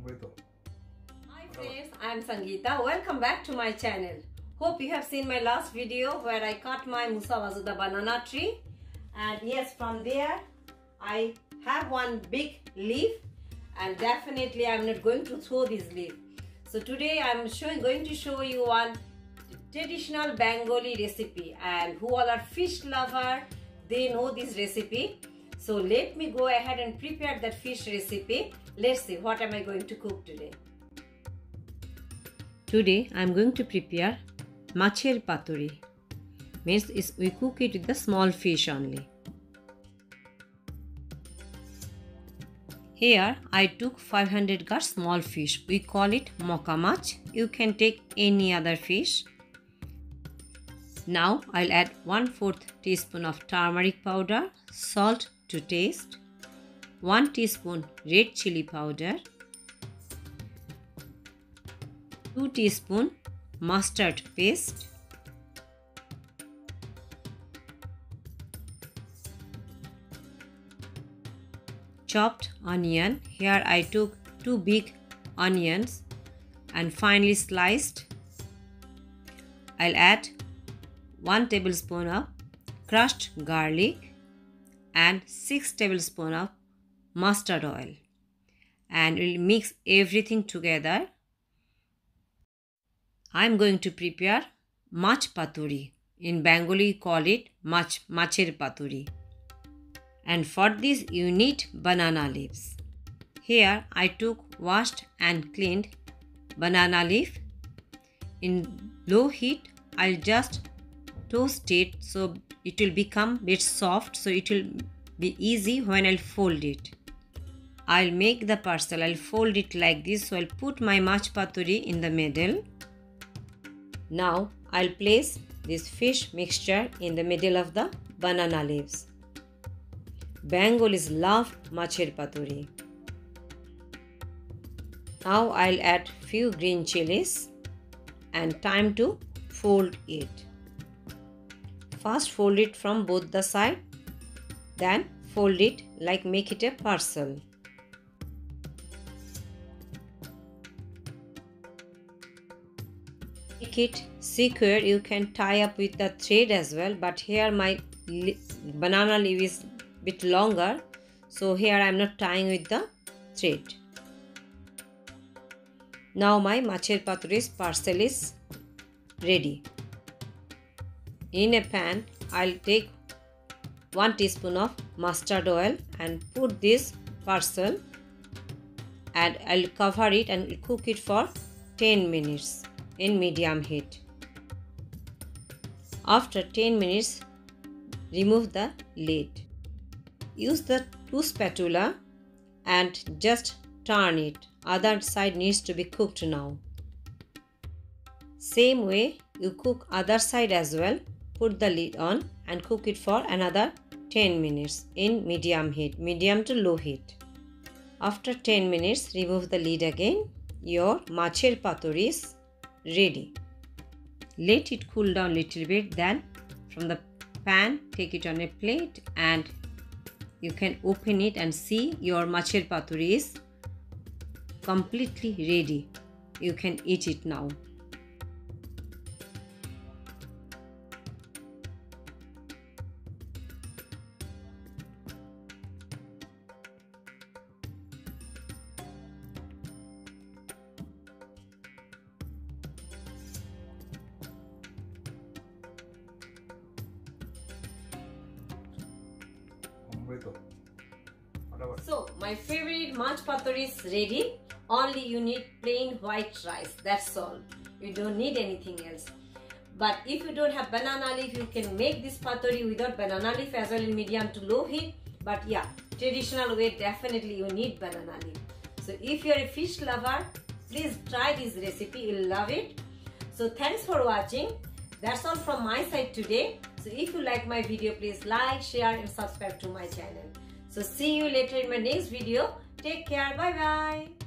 Hi friends, I am Sangita. Welcome back to my channel. Hope you have seen my last video where I cut my Musawazuda banana tree. And yes, from there I have one big leaf, and definitely I am not going to throw this leaf. So today I am going to show you one traditional Bengali recipe, and who all are fish lover, they know this recipe. So let me go ahead and prepare that fish recipe. Let's see what am I going to cook today. Today I am going to prepare Macher Paturi. Means we cook it with the small fish only. Here I took 500 gram small fish. We call it moka mach. You can take any other fish. Now I'll add 1/4 teaspoon of turmeric powder, salt to taste, 1 teaspoon red chili powder, 2 teaspoon mustard paste, chopped onion. Here I took 2 big onions and finely sliced. I'll add 1 tablespoon of crushed garlic and 6 tablespoons of mustard oil, and we'll mix everything together. I'm going to prepare Macher Paturi. In Bengali call it Macher Paturi. And for this you need banana leaves. Here I took washed and cleaned banana leaf. In low heat I'll just toast it so it will become a bit soft, so it will be easy when I'll fold it. I'll make the parcel. I'll fold it like this. So I'll put my Macher Paturi in the middle. Now I'll place this fish mixture in the middle of the banana leaves. Bengalis love Macher Paturi. Now I'll add few green chilies and time to fold it. First fold it from both the side, then fold it like make it a parcel. Make it secure. You can tie up with the thread as well, but here my banana leaf is bit longer, so here I am not tying with the thread. Now my Macher Paturi's parcel is ready. In a pan I'll take 1 teaspoon of mustard oil and put this parcel, and I'll cover it and cook it for 10 minutes in medium heat. After 10 minutes, remove the lid. Use the 2 spatula and just turn it. Other side needs to be cooked now. Same way you cook other side as well. Put the lid on and cook it for another 10 minutes in medium heat, medium to low heat. After 10 minutes, remove the lid again. Your Macher Paturi is ready. Let it cool down little bit, then from the pan take it on a plate and you can open it and see your Macher Paturi is completely ready. You can eat it now. So my favorite Macher Paturi is ready. Only you need plain white rice. That's all. You don't need anything else. But if you don't have banana leaf, you can make this paturi without banana leaf as well in medium to low heat. But yeah, traditional way definitely you need banana leaf. So if you're a fish lover, please try this recipe. You'll love it. So thanks for watching. That's all from my side today. So if you like my video, please like, share and subscribe to my channel. So see you later in my next video. Take care. Bye bye.